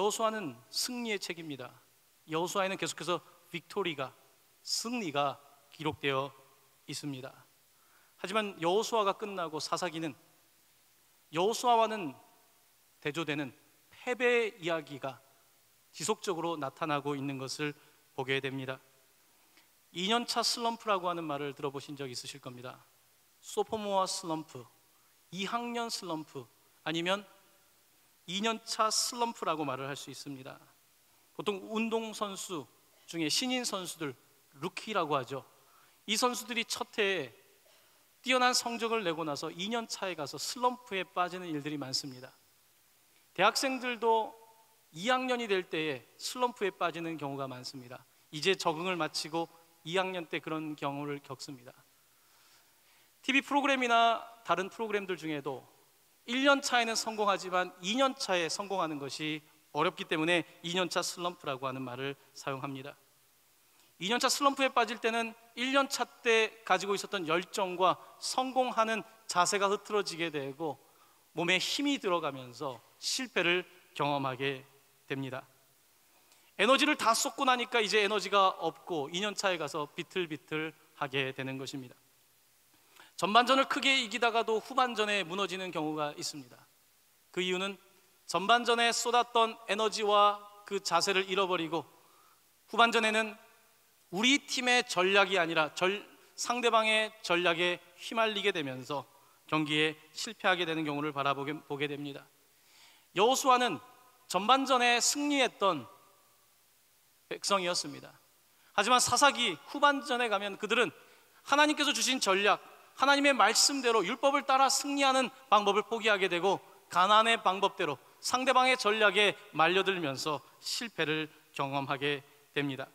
여호수아는 승리의 책입니다. 여호수아에는 계속해서 빅토리가, 승리가 기록되어 있습니다. 하지만 여호수아가 끝나고 사사기는 여호수아와는 대조되는 패배의 이야기가 지속적으로 나타나고 있는 것을 보게 됩니다. 2년차 슬럼프라고 하는 말을 들어보신 적 있으실 겁니다. 소포모어 슬럼프, 2학년 슬럼프, 아니면 2년차 슬럼프라고 말을 할 수 있습니다. 보통 운동선수 중에 신인 선수들, 루키라고 하죠. 이 선수들이 첫 해에 뛰어난 성적을 내고 나서 2년 차에 가서 슬럼프에 빠지는 일들이 많습니다. 대학생들도 2학년이 될 때에 슬럼프에 빠지는 경우가 많습니다. 이제 적응을 마치고 2학년 때 그런 경우를 겪습니다. TV 프로그램이나 다른 프로그램들 중에도 1년 차에는 성공하지만 2년 차에 성공하는 것이 어렵기 때문에 2년차 슬럼프라고 하는 말을 사용합니다. 2년차 슬럼프에 빠질 때는 1년차 때 가지고 있었던 열정과 성공하는 자세가 흐트러지게 되고 몸에 힘이 들어가면서 실패를 경험하게 됩니다. 에너지를 다 쏟고 나니까 이제 에너지가 없고 2년차에 가서 비틀비틀하게 되는 것입니다. 전반전을 크게 이기다가도 후반전에 무너지는 경우가 있습니다. 그 이유는 전반전에 쏟았던 에너지와 그 자세를 잃어버리고 후반전에는 우리 팀의 전략이 아니라 상대방의 전략에 휘말리게 되면서 경기에 실패하게 되는 경우를 바라보게 됩니다. 여호수아는 전반전에 승리했던 백성이었습니다. 하지만 사사기 후반전에 가면 그들은 하나님께서 주신 전략, 하나님의 말씀대로 율법을 따라 승리하는 방법을 포기하게 되고 가나안의 방법대로 상대방의 전략에 말려들면서 실패를 경험하게 됩니다.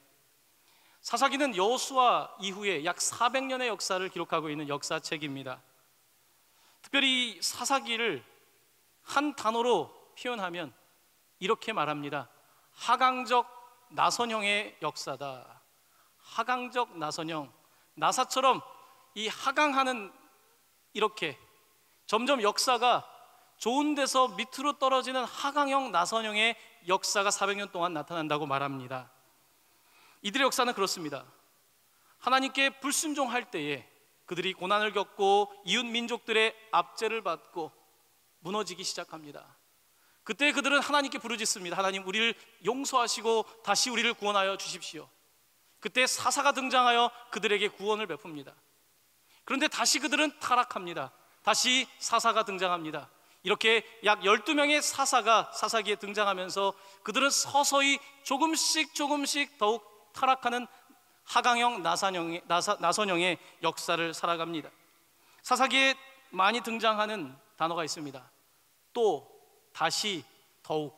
사사기는 여호수아 이후에 약 400년의 역사를 기록하고 있는 역사책입니다. 특별히 사사기를 한 단어로 표현하면 이렇게 말합니다. 하강적 나선형의 역사다. 하강적 나선형, 나사처럼 이 하강하는, 이렇게 점점 역사가 좋은 데서 밑으로 떨어지는 하강형 나선형의 역사가 400년 동안 나타난다고 말합니다. 이들의 역사는 그렇습니다. 하나님께 불순종할 때에 그들이 고난을 겪고 이웃 민족들의 압제를 받고 무너지기 시작합니다. 그때 그들은 하나님께 부르짖습니다. 하나님, 우리를 용서하시고 다시 우리를 구원하여 주십시오. 그때 사사가 등장하여 그들에게 구원을 베풉니다. 그런데 다시 그들은 타락합니다. 다시 사사가 등장합니다. 이렇게 약 12명의 사사가 사사기에 등장하면서 그들은 서서히 조금씩 더욱 타락하는 하강형 나선형의 역사를 살아갑니다. 사사기에 많이 등장하는 단어가 있습니다. 또, 다시, 더욱.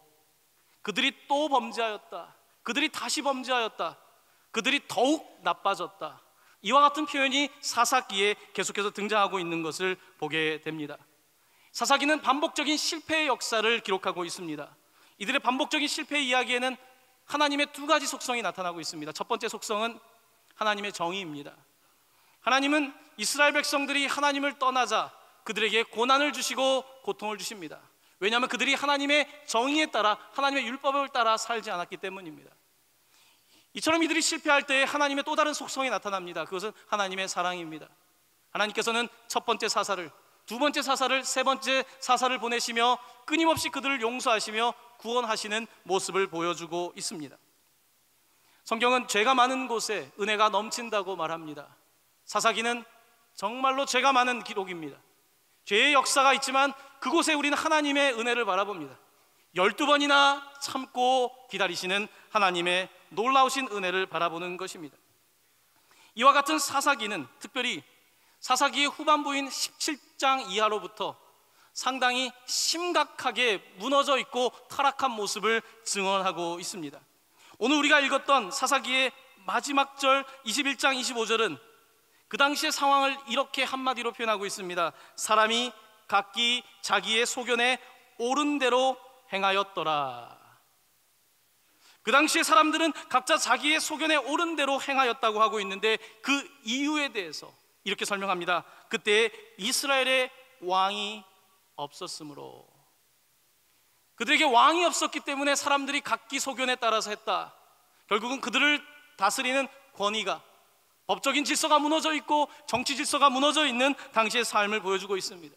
그들이 또 범죄하였다. 그들이 다시 범죄하였다. 그들이 더욱 나빠졌다. 이와 같은 표현이 사사기에 계속해서 등장하고 있는 것을 보게 됩니다. 사사기는 반복적인 실패의 역사를 기록하고 있습니다. 이들의 반복적인 실패의 이야기에는 하나님의 두 가지 속성이 나타나고 있습니다. 첫 번째 속성은 하나님의 정의입니다. 하나님은 이스라엘 백성들이 하나님을 떠나자 그들에게 고난을 주시고 고통을 주십니다. 왜냐하면 그들이 하나님의 정의에 따라, 하나님의 율법을 따라 살지 않았기 때문입니다. 이처럼 이들이 실패할 때 하나님의 또 다른 속성이 나타납니다. 그것은 하나님의 사랑입니다. 하나님께서는 첫 번째 사사를, 두 번째 사사를, 세 번째 사사를 보내시며 끊임없이 그들을 용서하시며 구원하시는 모습을 보여주고 있습니다. 성경은 죄가 많은 곳에 은혜가 넘친다고 말합니다. 사사기는 정말로 죄가 많은 기록입니다. 죄의 역사가 있지만 그곳에 우리는 하나님의 은혜를 바라봅니다. 12번이나 참고 기다리시는 하나님의 놀라우신 은혜를 바라보는 것입니다. 이와 같은 사사기는 특별히 사사기의 후반부인 17장 이하로부터 상당히 심각하게 무너져 있고 타락한 모습을 증언하고 있습니다. 오늘 우리가 읽었던 사사기의 마지막 절 21장 25절은 그 당시의 상황을 이렇게 한마디로 표현하고 있습니다. 사람이 각기 자기의 소견에 옳은 대로 행하였더라. 그 당시의 사람들은 각자 자기의 소견에 옳은 대로 행하였다고 하고 있는데 그 이유에 대해서 이렇게 설명합니다. 그때 이스라엘의 왕이 없었으므로. 그들에게 왕이 없었기 때문에 사람들이 각기 소견에 따라서 했다. 결국은 그들을 다스리는 권위가, 법적인 질서가 무너져 있고 정치 질서가 무너져 있는 당시의 삶을 보여주고 있습니다.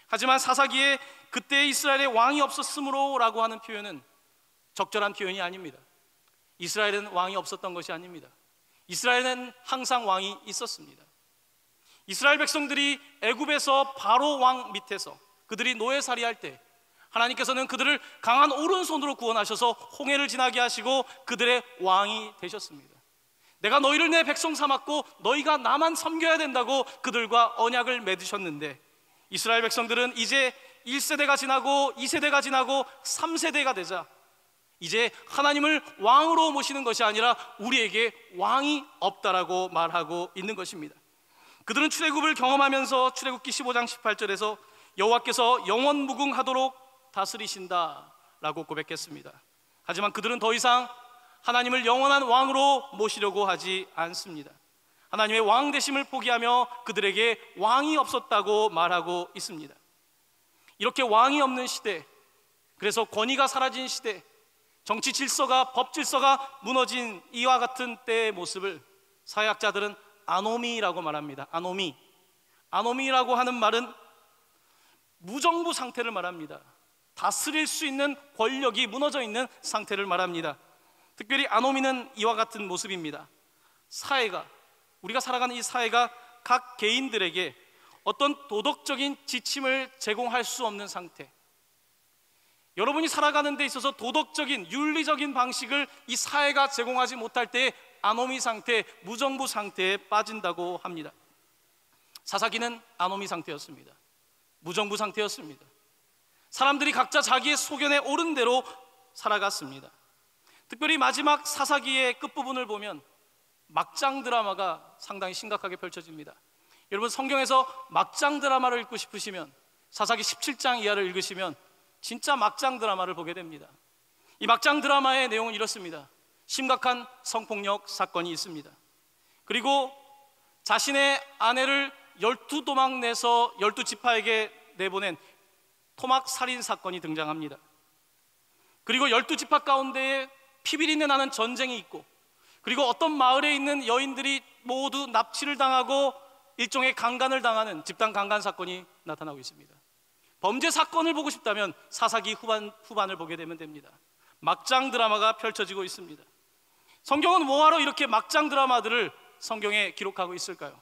하지만 사사기에 그때 이스라엘에 왕이 없었으므로 라고 하는 표현은 적절한 표현이 아닙니다. 이스라엘은 왕이 없었던 것이 아닙니다. 이스라엘은 항상 왕이 있었습니다. 이스라엘 백성들이 애굽에서 바로 왕 밑에서 그들이 노예살이할 때 하나님께서는 그들을 강한 오른손으로 구원하셔서 홍해를 지나게 하시고 그들의 왕이 되셨습니다. 내가 너희를 내 백성 삼았고 너희가 나만 섬겨야 된다고 그들과 언약을 맺으셨는데, 이스라엘 백성들은 이제 1세대가 지나고 2세대가 지나고 3세대가 되자 이제 하나님을 왕으로 모시는 것이 아니라 우리에게 왕이 없다라고 말하고 있는 것입니다. 그들은 출애굽을 경험하면서 출애굽기 15장 18절에서 여호와께서 영원무궁하도록 다스리신다라고 고백했습니다. 하지만 그들은 더 이상 하나님을 영원한 왕으로 모시려고 하지 않습니다. 하나님의 왕 되심을 포기하며 그들에게 왕이 없었다고 말하고 있습니다. 이렇게 왕이 없는 시대, 그래서 권위가 사라진 시대, 정치 질서가, 법 질서가 무너진 이와 같은 때의 모습을 사회학자들은 아노미라고 말합니다. 아노미라고 하는 말은 무정부 상태를 말합니다. 다스릴 수 있는 권력이 무너져 있는 상태를 말합니다. 특별히 아노미는 이와 같은 모습입니다. 사회가, 우리가 살아가는 이 사회가 각 개인들에게 어떤 도덕적인 지침을 제공할 수 없는 상태, 여러분이 살아가는 데 있어서 도덕적인 윤리적인 방식을 이 사회가 제공하지 못할 때 아노미 상태, 무정부 상태에 빠진다고 합니다. 사사기는 아노미 상태였습니다. 무정부 상태였습니다. 사람들이 각자 자기의 소견에 옳은 대로 살아갔습니다. 특별히 마지막 사사기의 끝부분을 보면 막장 드라마가 상당히 심각하게 펼쳐집니다. 여러분, 성경에서 막장 드라마를 읽고 싶으시면 사사기 17장 이하를 읽으시면 진짜 막장 드라마를 보게 됩니다. 이 막장 드라마의 내용은 이렇습니다. 심각한 성폭력 사건이 있습니다. 그리고 자신의 아내를 12도망 내서 12지파에게 내보낸 토막 살인 사건이 등장합니다. 그리고 12지파 가운데에 피비린내 나는 전쟁이 있고, 그리고 어떤 마을에 있는 여인들이 모두 납치를 당하고 일종의 강간을 당하는 집단 강간 사건이 나타나고 있습니다. 범죄 사건을 보고 싶다면 사사기 후반을 보게 되면 됩니다. 막장 드라마가 펼쳐지고 있습니다. 성경은 뭐하러 이렇게 막장 드라마들을 성경에 기록하고 있을까요?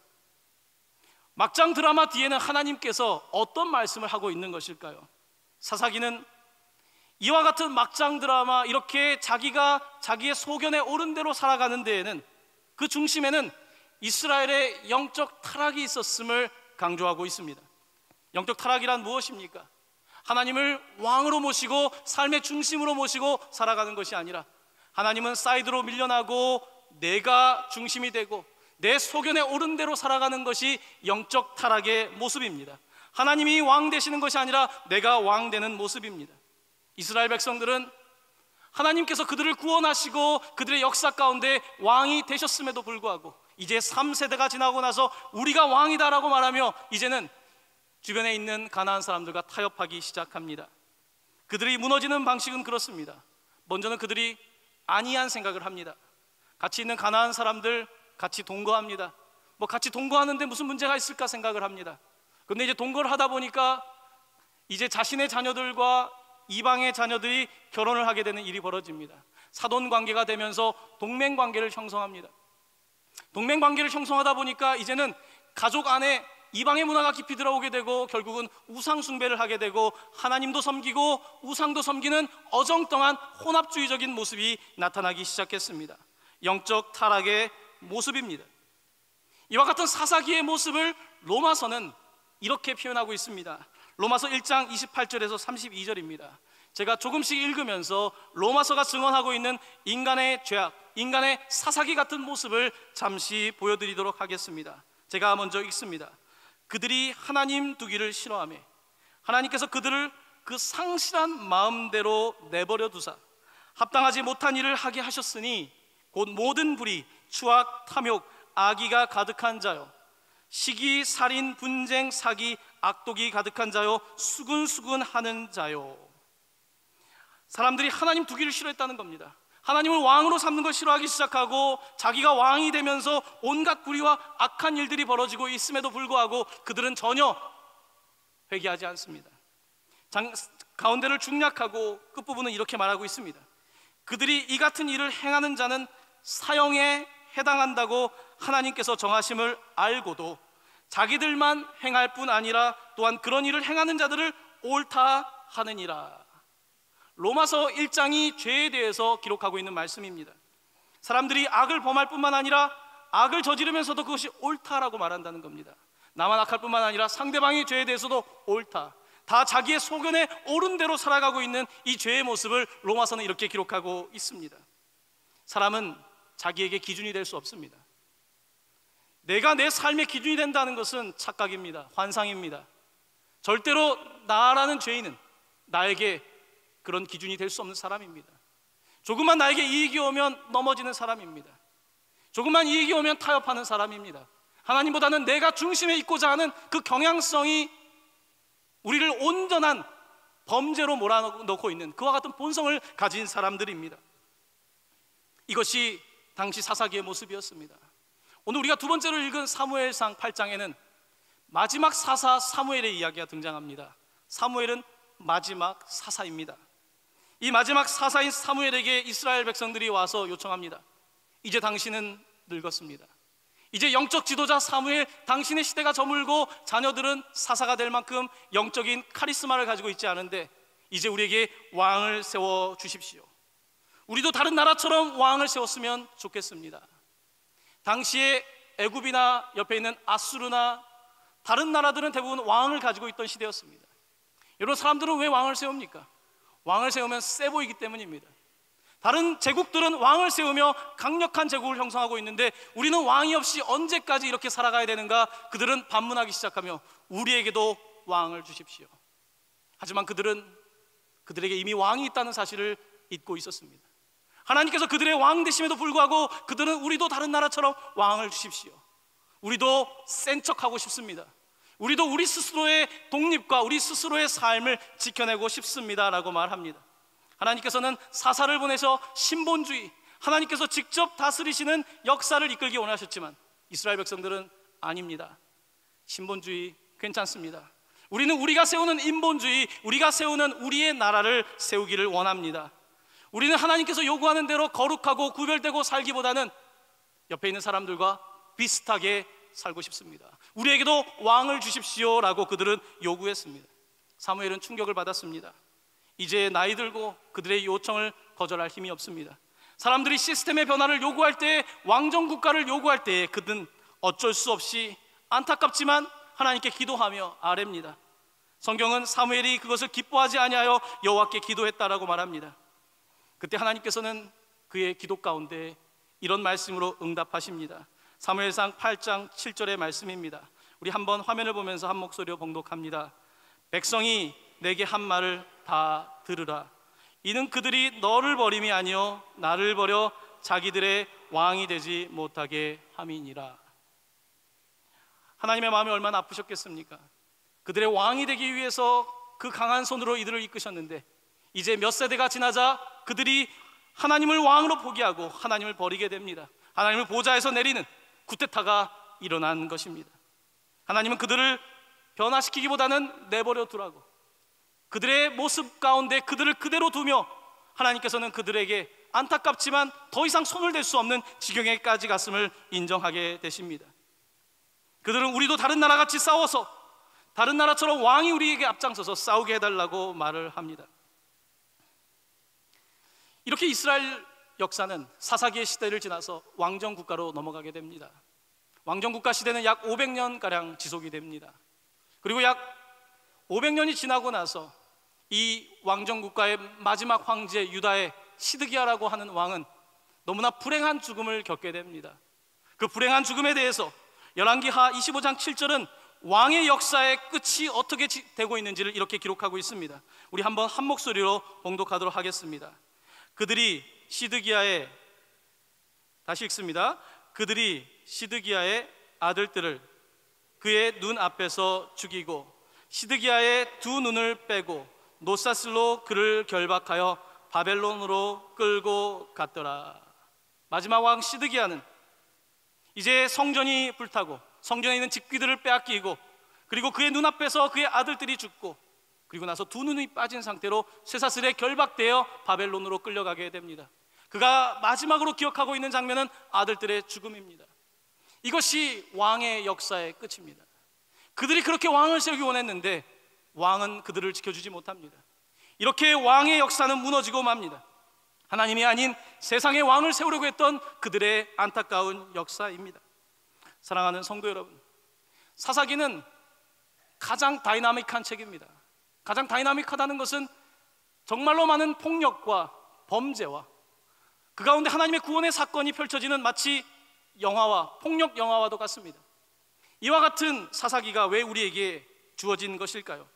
막장 드라마 뒤에는 하나님께서 어떤 말씀을 하고 있는 것일까요? 사사기는 이와 같은 막장 드라마, 이렇게 자기가 자기의 소견에 옳은 대로 살아가는 데에는, 그 중심에는 이스라엘의 영적 타락이 있었음을 강조하고 있습니다. 영적 타락이란 무엇입니까? 하나님을 왕으로 모시고 삶의 중심으로 모시고 살아가는 것이 아니라 하나님은 사이드로 밀려나고 내가 중심이 되고 내 소견에 옳은 대로 살아가는 것이 영적 타락의 모습입니다. 하나님이 왕 되시는 것이 아니라 내가 왕 되는 모습입니다. 이스라엘 백성들은 하나님께서 그들을 구원하시고 그들의 역사 가운데 왕이 되셨음에도 불구하고 이제 3세대가 지나고 나서 우리가 왕이다라고 말하며 이제는 주변에 있는 가나안 사람들과 타협하기 시작합니다. 그들이 무너지는 방식은 그렇습니다. 먼저는 그들이 안이한 생각을 합니다. 같이 있는 가나안 사람들 같이 동거합니다. 같이 동거하는데 무슨 문제가 있을까 생각을 합니다. 그런데 이제 동거를 하다 보니까 이제 자신의 자녀들과 이방의 자녀들이 결혼을 하게 되는 일이 벌어집니다. 사돈 관계가 되면서 동맹 관계를 형성합니다. 동맹 관계를 형성하다 보니까 이제는 가족 안에 이방의 문화가 깊이 들어오게 되고 결국은 우상 숭배를 하게 되고 하나님도 섬기고 우상도 섬기는 어정쩡한 혼합주의적인 모습이 나타나기 시작했습니다. 영적 타락의 모습입니다. 이와 같은 사사기의 모습을 로마서는 이렇게 표현하고 있습니다. 로마서 1장 28절에서 32절입니다. 제가 조금씩 읽으면서 로마서가 증언하고 있는 인간의 죄악, 인간의 사사기 같은 모습을 잠시 보여드리도록 하겠습니다. 제가 먼저 읽습니다. 그들이 하나님 두기를 싫어하며 하나님께서 그들을 그 상실한 마음대로 내버려 두사 합당하지 못한 일을 하게 하셨으니 곧 모든 불의, 추악, 탐욕, 악의가 가득한 자요, 시기, 살인, 분쟁, 사기, 악독이 가득한 자요, 수근수근하는 자요. 사람들이 하나님 두기를 싫어했다는 겁니다. 하나님을 왕으로 삼는 걸 싫어하기 시작하고 자기가 왕이 되면서 온갖 불의와 악한 일들이 벌어지고 있음에도 불구하고 그들은 전혀 회개하지 않습니다. 가운데를 중략하고 끝부분은 이렇게 말하고 있습니다. 그들이 이 같은 일을 행하는 자는 사형에 해당한다고 하나님께서 정하심을 알고도 자기들만 행할 뿐 아니라 또한 그런 일을 행하는 자들을 옳다 하느니라. 로마서 1장이 죄에 대해서 기록하고 있는 말씀입니다. 사람들이 악을 범할 뿐만 아니라 악을 저지르면서도 그것이 옳다라고 말한다는 겁니다. 나만 악할 뿐만 아니라 상대방의 죄에 대해서도 옳다. 다 자기의 소견에 옳은 대로 살아가고 있는 이 죄의 모습을 로마서는 이렇게 기록하고 있습니다. 사람은 자기에게 기준이 될 수 없습니다. 내가 내 삶의 기준이 된다는 것은 착각입니다. 환상입니다. 절대로 나라는 죄인은 나에게 그런 기준이 될 수 없는 사람입니다. 조금만 나에게 이익이 오면 넘어지는 사람입니다. 조금만 이익이 오면 타협하는 사람입니다. 하나님보다는 내가 중심에 있고자 하는 그 경향성이 우리를 온전한 범죄로 몰아넣고 있는 그와 같은 본성을 가진 사람들입니다. 이것이 당시 사사기의 모습이었습니다. 오늘 우리가 두 번째로 읽은 사무엘상 8장에는 마지막 사사 사무엘의 이야기가 등장합니다. 사무엘은 마지막 사사입니다. 이 마지막 사사인 사무엘에게 이스라엘 백성들이 와서 요청합니다. 이제 당신은 늙었습니다. 이제 영적 지도자 사무엘, 당신의 시대가 저물고 자녀들은 사사가 될 만큼 영적인 카리스마를 가지고 있지 않은데 이제 우리에게 왕을 세워 주십시오. 우리도 다른 나라처럼 왕을 세웠으면 좋겠습니다. 당시에 애굽이나 옆에 있는 아수르나 다른 나라들은 대부분 왕을 가지고 있던 시대였습니다. 여러분, 사람들은 왜 왕을 세웁니까? 왕을 세우면 세 보이기 때문입니다. 다른 제국들은 왕을 세우며 강력한 제국을 형성하고 있는데 우리는 왕이 없이 언제까지 이렇게 살아가야 되는가? 그들은 반문하기 시작하며 우리에게도 왕을 주십시오. 하지만 그들은 그들에게 이미 왕이 있다는 사실을 잊고 있었습니다. 하나님께서 그들의 왕 되심에도 불구하고 그들은 우리도 다른 나라처럼 왕을 주십시오. 우리도 센 척하고 싶습니다. 우리도 우리 스스로의 독립과 우리 스스로의 삶을 지켜내고 싶습니다 라고 말합니다. 하나님께서는 사사를 보내서 신본주의, 하나님께서 직접 다스리시는 역사를 이끌기 원하셨지만 이스라엘 백성들은 아닙니다. 신본주의 괜찮습니다. 우리는 우리가 세우는 인본주의, 우리가 세우는 우리의 나라를 세우기를 원합니다. 우리는 하나님께서 요구하는 대로 거룩하고 구별되고 살기보다는 옆에 있는 사람들과 비슷하게 살고 싶습니다. 우리에게도 왕을 주십시오 라고 그들은 요구했습니다. 사무엘은 충격을 받았습니다. 이제 나이 들고 그들의 요청을 거절할 힘이 없습니다. 사람들이 시스템의 변화를 요구할 때, 왕정국가를 요구할 때 그들은 어쩔 수 없이 안타깝지만 하나님께 기도하며 아뢰입니다. 성경은 사무엘이 그것을 기뻐하지 아니하여 여호와께 기도했다라고 말합니다. 그때 하나님께서는 그의 기도 가운데 이런 말씀으로 응답하십니다. 사무엘상 8장 7절의 말씀입니다. 우리 한번 화면을 보면서 한 목소리로 봉독합니다. 백성이 내게 한 말을 다 들으라. 이는 그들이 너를 버림이 아니요 나를 버려 자기들의 왕이 되지 못하게 함이니라. 하나님의 마음이 얼마나 아프셨겠습니까? 그들의 왕이 되기 위해서 그 강한 손으로 이들을 이끄셨는데 이제 몇 세대가 지나자 그들이 하나님을 왕으로 포기하고 하나님을 버리게 됩니다. 하나님을 보좌에서 내리는 쿠데타가 일어난 것입니다. 하나님은 그들을 변화시키기보다는 내버려 두라고, 그들의 모습 가운데 그들을 그대로 두며 하나님께서는 그들에게 안타깝지만 더 이상 손을 댈 수 없는 지경에까지 갔음을 인정하게 되십니다. 그들은 우리도 다른 나라같이 싸워서 다른 나라처럼 왕이 우리에게 앞장서서 싸우게 해달라고 말을 합니다. 이렇게 이스라엘 역사는 사사기의 시대를 지나서 왕정국가로 넘어가게 됩니다. 왕정국가 시대는 약 500년가량 지속이 됩니다. 그리고 약 500년이 지나고 나서 이 왕정국가의 마지막 황제 유다의 시드기야라고 하는 왕은 너무나 불행한 죽음을 겪게 됩니다. 그 불행한 죽음에 대해서 열왕기하 25장 7절은 왕의 역사의 끝이 어떻게 되고 있는지를 이렇게 기록하고 있습니다. 우리 한번 한 목소리로 봉독하도록 하겠습니다. 그들이 시드기야의, 다시 읽습니다. 그들이 시드기야의 아들들을 그의 눈 앞에서 죽이고 시드기야의 두 눈을 빼고 노사슬로 그를 결박하여 바벨론으로 끌고 갔더라. 마지막 왕 시드기야는 이제 성전이 불타고 성전에 있는 집기들을 빼앗기고, 그리고 그의 눈앞에서 그의 아들들이 죽고, 그리고 나서 두 눈이 빠진 상태로 쇠사슬에 결박되어 바벨론으로 끌려가게 됩니다. 그가 마지막으로 기억하고 있는 장면은 아들들의 죽음입니다. 이것이 왕의 역사의 끝입니다. 그들이 그렇게 왕을 세우기 원했는데 왕은 그들을 지켜주지 못합니다. 이렇게 왕의 역사는 무너지고 맙니다. 하나님이 아닌 세상의 왕을 세우려고 했던 그들의 안타까운 역사입니다. 사랑하는 성도 여러분, 사사기는 가장 다이나믹한 책입니다. 가장 다이나믹하다는 것은 정말로 많은 폭력과 범죄와 그 가운데 하나님의 구원의 사건이 펼쳐지는 마치 영화와 폭력 영화와도 같습니다. 이와 같은 사사기가 왜 우리에게 주어진 것일까요?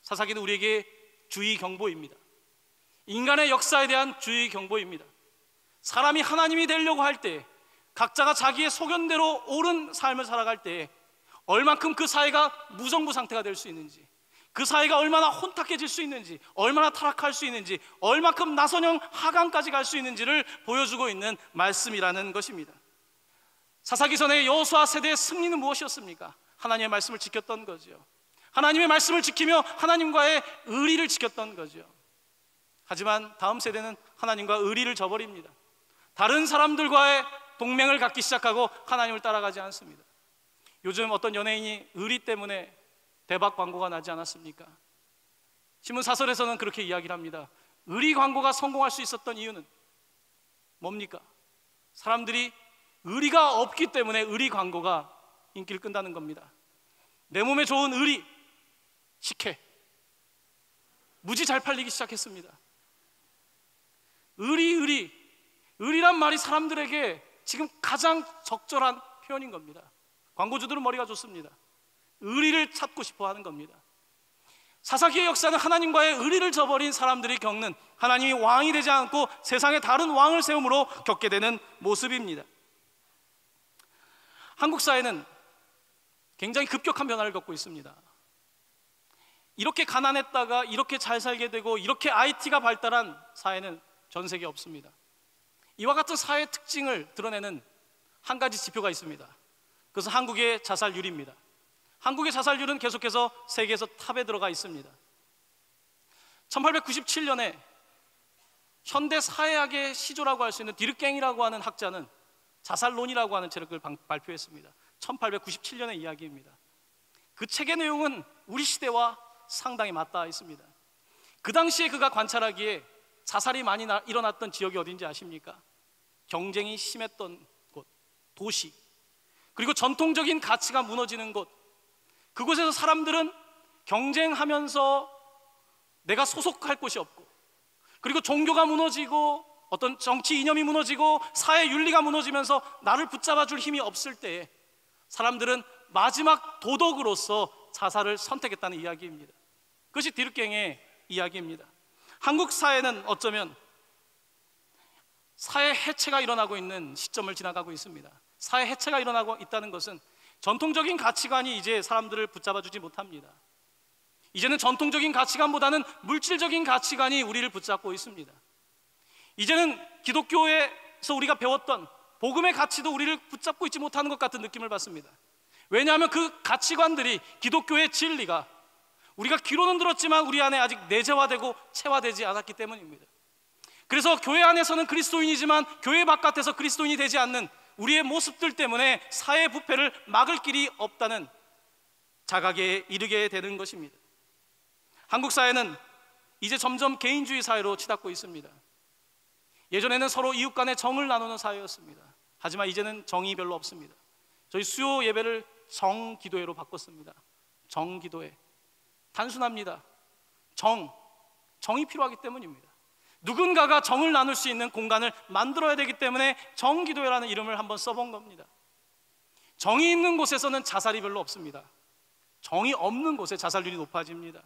사사기는 우리에게 주의 경보입니다. 인간의 역사에 대한 주의 경보입니다. 사람이 하나님이 되려고 할 때, 각자가 자기의 소견대로 옳은 삶을 살아갈 때 얼만큼 그 사회가 무정부 상태가 될 수 있는지, 그 사회가 얼마나 혼탁해질 수 있는지, 얼마나 타락할 수 있는지, 얼만큼 나선형 하강까지 갈 수 있는지를 보여주고 있는 말씀이라는 것입니다. 사사기전의 여호수아 세대의 승리는 무엇이었습니까? 하나님의 말씀을 지켰던 거죠. 하나님의 말씀을 지키며 하나님과의 의리를 지켰던 거죠. 하지만 다음 세대는 하나님과 의리를 저버립니다. 다른 사람들과의 동맹을 갖기 시작하고 하나님을 따라가지 않습니다. 요즘 어떤 연예인이 의리 때문에 대박 광고가 나지 않았습니까? 신문 사설에서는 그렇게 이야기를 합니다. 의리 광고가 성공할 수 있었던 이유는 뭡니까? 사람들이 의리가 없기 때문에 의리 광고가 인기를 끈다는 겁니다. 내 몸에 좋은 의리, 식혜, 무지 잘 팔리기 시작했습니다. 의리란 말이 사람들에게 지금 가장 적절한 표현인 겁니다. 광고주들은 머리가 좋습니다. 의리를 찾고 싶어 하는 겁니다. 사사기의 역사는 하나님과의 의리를 저버린 사람들이 겪는, 하나님이 왕이 되지 않고 세상에 다른 왕을 세움으로 겪게 되는 모습입니다. 한국 사회는 굉장히 급격한 변화를 겪고 있습니다. 이렇게 가난했다가 이렇게 잘 살게 되고 이렇게 IT가 발달한 사회는 전 세계에 없습니다. 이와 같은 사회의 특징을 드러내는 한 가지 지표가 있습니다. 그것은 한국의 자살률입니다. 한국의 자살률은 계속해서 세계에서 탑에 들어가 있습니다. 1897년에 현대 사회학의 시조라고 할 수 있는 디르갱이라고 하는 학자는 자살론이라고 하는 책을 발표했습니다. 1897년의 이야기입니다. 그 책의 내용은 우리 시대와 상당히 맞닿아 있습니다. 그 당시에 그가 관찰하기에 자살이 많이 일어났던 지역이 어딘지 아십니까? 경쟁이 심했던 곳, 도시, 그리고 전통적인 가치가 무너지는 곳, 그곳에서 사람들은 경쟁하면서 내가 소속할 곳이 없고, 그리고 종교가 무너지고 어떤 정치 이념이 무너지고 사회 윤리가 무너지면서 나를 붙잡아 줄 힘이 없을 때에 사람들은 마지막 도덕으로서 자살을 선택했다는 이야기입니다. 그것이 디르갱의 이야기입니다. 한국 사회는 어쩌면 사회 해체가 일어나고 있는 시점을 지나가고 있습니다. 사회 해체가 일어나고 있다는 것은 전통적인 가치관이 이제 사람들을 붙잡아 주지 못합니다. 이제는 전통적인 가치관보다는 물질적인 가치관이 우리를 붙잡고 있습니다. 이제는 기독교에서 우리가 배웠던 복음의 가치도 우리를 붙잡고 있지 못하는 것 같은 느낌을 받습니다. 왜냐하면 그 가치관들이, 기독교의 진리가 우리가 귀로는 들었지만 우리 안에 아직 내재화되고 체화되지 않았기 때문입니다. 그래서 교회 안에서는 그리스도인이지만 교회 바깥에서 그리스도인이 되지 않는 우리의 모습들 때문에 사회 부패를 막을 길이 없다는 자각에 이르게 되는 것입니다. 한국 사회는 이제 점점 개인주의 사회로 치닫고 있습니다. 예전에는 서로 이웃 간에 정을 나누는 사회였습니다. 하지만 이제는 정이 별로 없습니다. 저희 수요 예배를 정기도회로 바꿨습니다. 정기도회. 단순합니다. 정이 필요하기 때문입니다. 누군가가 정을 나눌 수 있는 공간을 만들어야 되기 때문에 정기도회라는 이름을 한번 써본 겁니다. 정이 있는 곳에서는 자살이 별로 없습니다. 정이 없는 곳에 자살률이 높아집니다.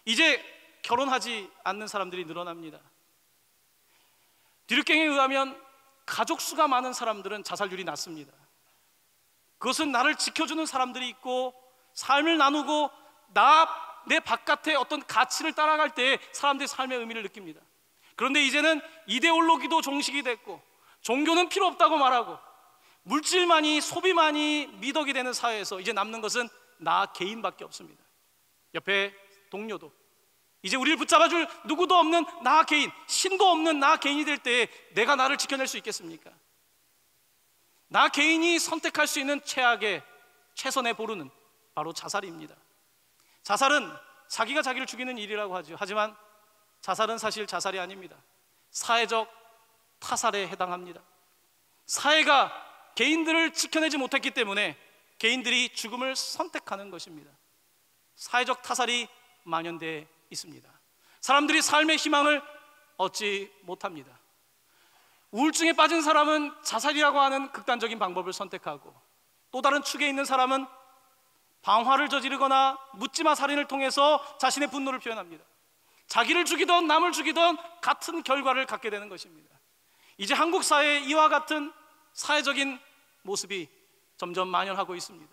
이제 결혼하지 않는 사람들이 늘어납니다. 디르갱에 의하면 가족 수가 많은 사람들은 자살률이 낮습니다. 그것은 나를 지켜주는 사람들이 있고 삶을 나누고 내 바깥에 어떤 가치를 따라갈 때 사람들의 삶의 의미를 느낍니다. 그런데 이제는 이데올로기도 종식이 됐고 종교는 필요 없다고 말하고 물질만이, 소비만이 미덕이 되는 사회에서 이제 남는 것은 나 개인밖에 없습니다. 옆에 동료도 이제 우리를 붙잡아줄 누구도 없는 나 개인, 신도 없는 나 개인이 될 때에 내가 나를 지켜낼 수 있겠습니까? 나 개인이 선택할 수 있는 최악의 최선의 보루는 바로 자살입니다. 자살은 자기가 자기를 죽이는 일이라고 하죠. 하지만 자살은 사실 자살이 아닙니다. 사회적 타살에 해당합니다. 사회가 개인들을 지켜내지 못했기 때문에 개인들이 죽음을 선택하는 것입니다. 사회적 타살이 만연되어 있습니다. 사람들이 삶의 희망을 얻지 못합니다. 우울증에 빠진 사람은 자살이라고 하는 극단적인 방법을 선택하고, 또 다른 축에 있는 사람은 방화를 저지르거나 묻지마 살인을 통해서 자신의 분노를 표현합니다. 자기를 죽이던 남을 죽이던 같은 결과를 갖게 되는 것입니다. 이제 한국 사회에 이와 같은 사회적인 모습이 점점 만연하고 있습니다.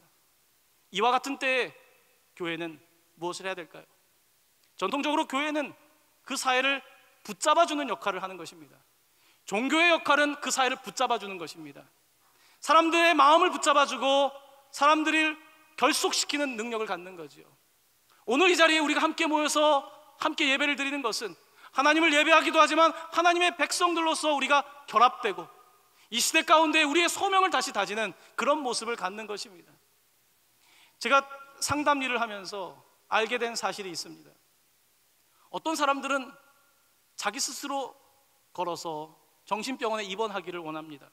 이와 같은 때에 교회는 무엇을 해야 될까요? 전통적으로 교회는 그 사회를 붙잡아주는 역할을 하는 것입니다. 종교의 역할은 그 사회를 붙잡아주는 것입니다. 사람들의 마음을 붙잡아주고 사람들을 결속시키는 능력을 갖는 거지요. 오늘 이 자리에 우리가 함께 모여서 함께 예배를 드리는 것은 하나님을 예배하기도 하지만 하나님의 백성들로서 우리가 결합되고 이 시대 가운데 우리의 소명을 다시 다지는 그런 모습을 갖는 것입니다. 제가 상담 일을 하면서 알게 된 사실이 있습니다. 어떤 사람들은 자기 스스로 걸어서 정신병원에 입원하기를 원합니다.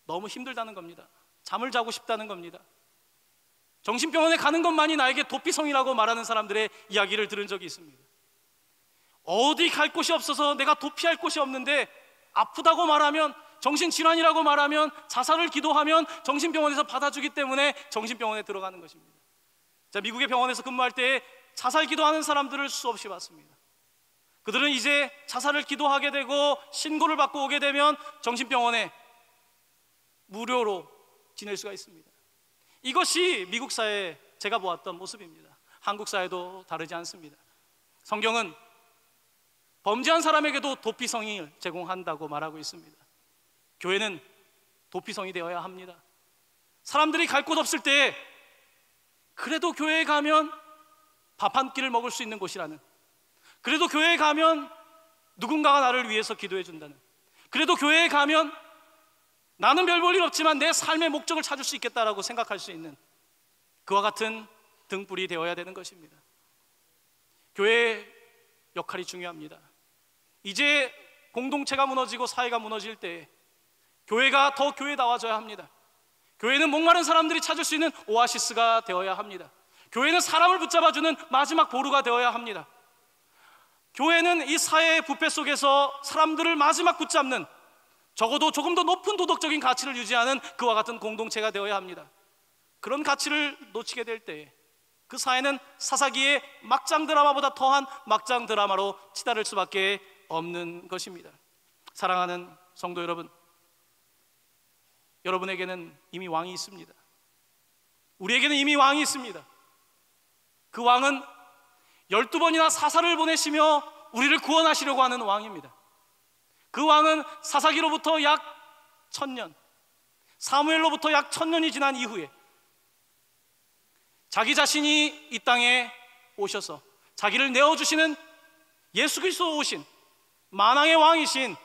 너무 힘들다는 겁니다. 잠을 자고 싶다는 겁니다. 정신병원에 가는 것만이 나에게 도피성이라고 말하는 사람들의 이야기를 들은 적이 있습니다. 어디 갈 곳이 없어서 내가 도피할 곳이 없는데 아프다고 말하면, 정신질환이라고 말하면, 자살을 기도하면 정신병원에서 받아주기 때문에 정신병원에 들어가는 것입니다. 자, 미국의 병원에서 근무할 때 자살 기도하는 사람들을 수없이 봤습니다. 그들은 이제 자살을 기도하게 되고 신고를 받고 오게 되면 정신병원에 무료로 지낼 수가 있습니다. 이것이 미국 사회에 제가 보았던 모습입니다. 한국 사회도 다르지 않습니다. 성경은 범죄한 사람에게도 도피성을 제공한다고 말하고 있습니다. 교회는 도피성이 되어야 합니다. 사람들이 갈 곳 없을 때 그래도 교회에 가면 밥 한 끼를 먹을 수 있는 곳이라는, 그래도 교회에 가면 누군가가 나를 위해서 기도해 준다는, 그래도 교회에 가면 나는 별 볼 일 없지만 내 삶의 목적을 찾을 수 있겠다라고 생각할 수 있는 그와 같은 등불이 되어야 되는 것입니다. 교회의 역할이 중요합니다. 이제 공동체가 무너지고 사회가 무너질 때 교회가 더 교회다워져야 합니다. 교회는 목마른 사람들이 찾을 수 있는 오아시스가 되어야 합니다. 교회는 사람을 붙잡아주는 마지막 보루가 되어야 합니다. 교회는 이 사회의 부패 속에서 사람들을 마지막 붙잡는, 적어도 조금 더 높은 도덕적인 가치를 유지하는 그와 같은 공동체가 되어야 합니다. 그런 가치를 놓치게 될 때에 그 사회는 사사기의 막장 드라마보다 더한 막장 드라마로 치달을 수밖에 없는 것입니다. 사랑하는 성도 여러분, 여러분에게는 이미 왕이 있습니다. 우리에게는 이미 왕이 있습니다. 그 왕은 12번이나 사사를 보내시며 우리를 구원하시려고 하는 왕입니다. 그 왕은 사사기로부터 약 1000년, 사무엘로부터 약 1000년이 지난 이후에 자기 자신이 이 땅에 오셔서 자기를 내어주시는 예수 그리스도 오신 만왕의 왕이신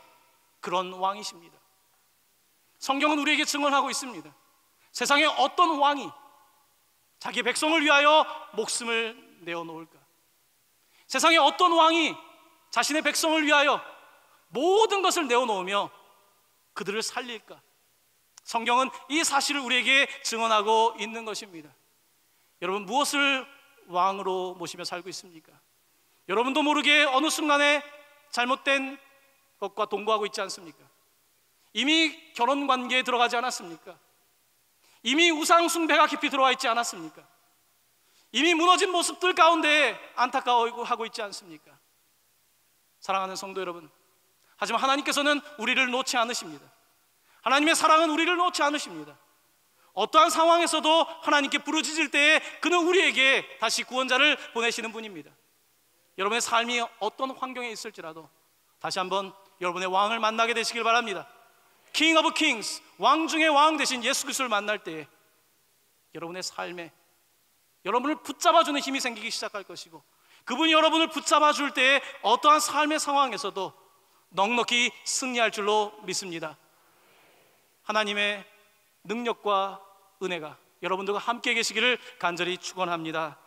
그런 왕이십니다. 성경은 우리에게 증언하고 있습니다. 세상에 어떤 왕이 자기 백성을 위하여 목숨을 내어놓을까? 세상에 어떤 왕이 자신의 백성을 위하여 모든 것을 내어놓으며 그들을 살릴까? 성경은 이 사실을 우리에게 증언하고 있는 것입니다. 여러분, 무엇을 왕으로 모시며 살고 있습니까? 여러분도 모르게 어느 순간에 잘못된 것과 동거하고 있지 않습니까? 이미 결혼관계에 들어가지 않았습니까? 이미 우상 숭배가 깊이 들어와 있지 않았습니까? 이미 무너진 모습들 가운데 안타까워하고 있지 않습니까? 사랑하는 성도 여러분, 하지만 하나님께서는 우리를 놓지 않으십니다. 하나님의 사랑은 우리를 놓지 않으십니다. 어떠한 상황에서도 하나님께 부르짖을 때에 그는 우리에게 다시 구원자를 보내시는 분입니다. 여러분의 삶이 어떤 환경에 있을지라도 다시 한번 여러분의 왕을 만나게 되시길 바랍니다. King of Kings, 왕 중의 왕 되신 예수 그리스도를 만날 때에 여러분의 삶에 여러분을 붙잡아주는 힘이 생기기 시작할 것이고, 그분이 여러분을 붙잡아줄 때에 어떠한 삶의 상황에서도 넉넉히 승리할 줄로 믿습니다. 하나님의 능력과 은혜가 여러분들과 함께 계시기를 간절히 축원합니다.